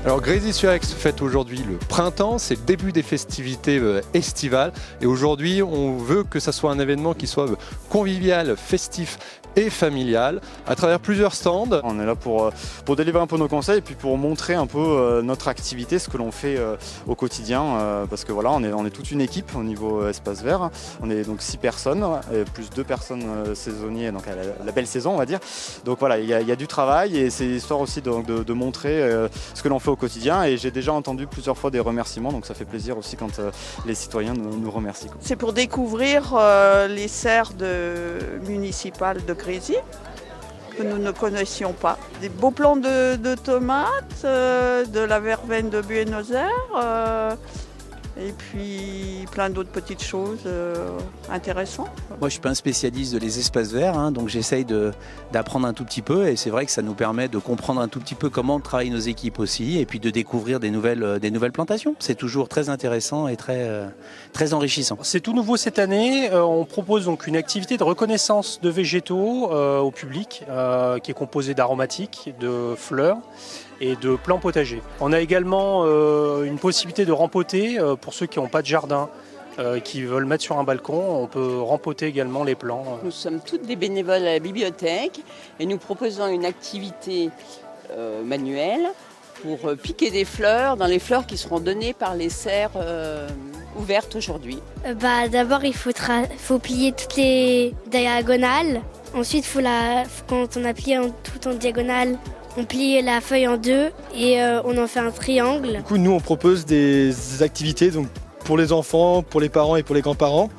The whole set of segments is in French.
Alors Grésy-sur-Aix fête aujourd'hui le printemps, c'est le début des festivités estivales et aujourd'hui on veut que ça soit un événement qui soit convivial, festif et familial à travers plusieurs stands. On est là pour délivrer un peu nos conseils et puis pour montrer un peu notre activité, ce que l'on fait au quotidien parce que voilà, on est toute une équipe au niveau espace vert. On est donc 6 personnes, plus 2 personnes saisonniers, donc à la belle saison on va dire. Donc voilà, il y a du travail et c'est histoire aussi de montrer ce que l'on fait au quotidien et j'ai déjà entendu plusieurs fois des remerciements, donc ça fait plaisir aussi quand les citoyens nous remercient. C'est pour découvrir les serres municipales de Grésy que nous ne connaissions pas. Des beaux plants de tomates, de la verveine de Buenos Aires et puis plein d'autres petites choses intéressantes. Moi je ne suis pas un spécialiste des espaces verts, donc j'essaye d'apprendre un tout petit peu et c'est vrai que ça nous permet de comprendre un tout petit peu comment travaillent nos équipes aussi et puis de découvrir des nouvelles plantations. C'est toujours très intéressant et très enrichissant. C'est tout nouveau cette année, on propose donc une activité de reconnaissance de végétaux au public qui est composée d'aromatiques, de fleurs et de plants potagers. On a également une possibilité de rempoter pour ceux qui n'ont pas de jardin, qui veulent mettre sur un balcon. On peut rempoter également les plants. Nous sommes toutes des bénévoles à la bibliothèque et nous proposons une activité manuelle pour piquer des fleurs dans les fleurs qui seront données par les serres ouvertes aujourd'hui. D'abord, il faut plier toutes les diagonales. Ensuite, quand on a plié tout en diagonale, on plie la feuille en deux et on en fait un triangle. Du coup, nous, on propose des activités donc, pour les enfants, pour les parents et pour les grands-parents,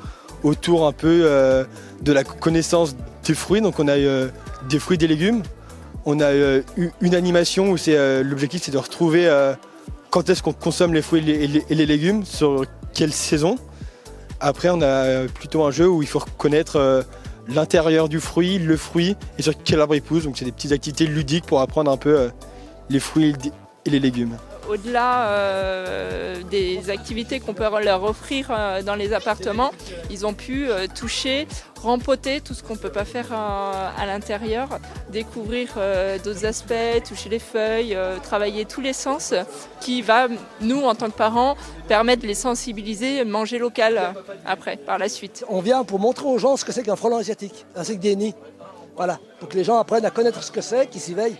autour un peu de la connaissance des fruits. Donc, on a des fruits et des légumes. On a une animation où l'objectif, c'est de retrouver quand est-ce qu'on consomme les fruits et les légumes, sur quelle saison. Après, on a plutôt un jeu où il faut reconnaître l'intérieur du fruit, le fruit et sur quel arbre il pousse. Donc c'est des petites activités ludiques pour apprendre un peu les fruits et les légumes. Au-delà des activités qu'on peut leur offrir dans les appartements, ils ont pu toucher, rempoter tout ce qu'on ne peut pas faire à l'intérieur, découvrir d'autres aspects, toucher les feuilles, travailler tous les sens qui va, nous en tant que parents, permettre de les sensibiliser, manger local après, par la suite. On vient pour montrer aux gens ce que c'est qu'un frelon asiatique, ainsi que des nids. Voilà, pour que les gens apprennent à connaître ce que c'est, qu'ils s'y veillent.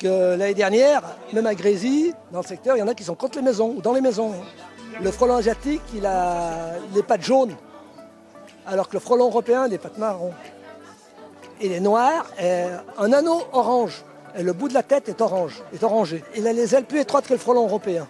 Que l'année dernière, même à Grésy, dans le secteur, il y en a qui sont contre les maisons ou dans les maisons. Le frelon asiatique, il a les pattes jaunes, alors que le frelon européen a des pattes marron. Il est noir, et un anneau orange, et le bout de la tête est orangé. Il a les ailes plus étroites que le frelon européen.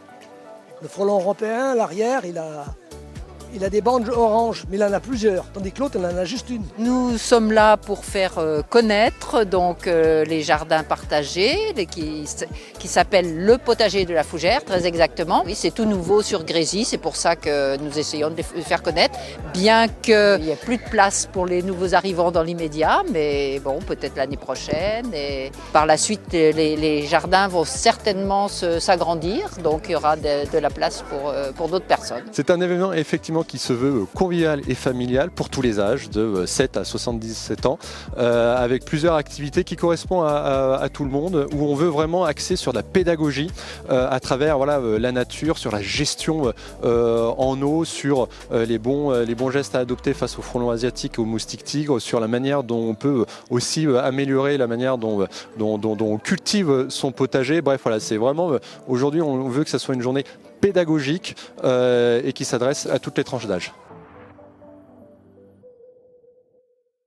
Le frelon européen, l'arrière, il a des bandes oranges, mais il en a plusieurs, tandis que l'autre, il en a juste une. Nous sommes là pour faire connaître les jardins partagés qui s'appellent le potager de la Fougère, très exactement. Oui, c'est tout nouveau sur Grésy, c'est pour ça que nous essayons de les faire connaître, bien qu'il n'y ait plus de place pour les nouveaux arrivants dans l'immédiat, mais bon, peut-être l'année prochaine. Et par la suite, les jardins vont certainement s'agrandir, donc il y aura de la place pour d'autres personnes. C'est un événement effectivement qui se veut convivial et familial pour tous les âges, de 7 à 77 ans, avec plusieurs activités qui correspondent à tout le monde, où on veut vraiment axer sur la pédagogie à travers la nature, sur la gestion en eau, sur les bons gestes à adopter face aux frelons asiatiques et aux moustiques tigres, sur la manière dont on peut aussi améliorer la manière dont on cultive son potager. Bref, voilà, c'est vraiment, aujourd'hui on veut que ça soit une journée pédagogique et qui s'adresse à toutes les tranches d'âge.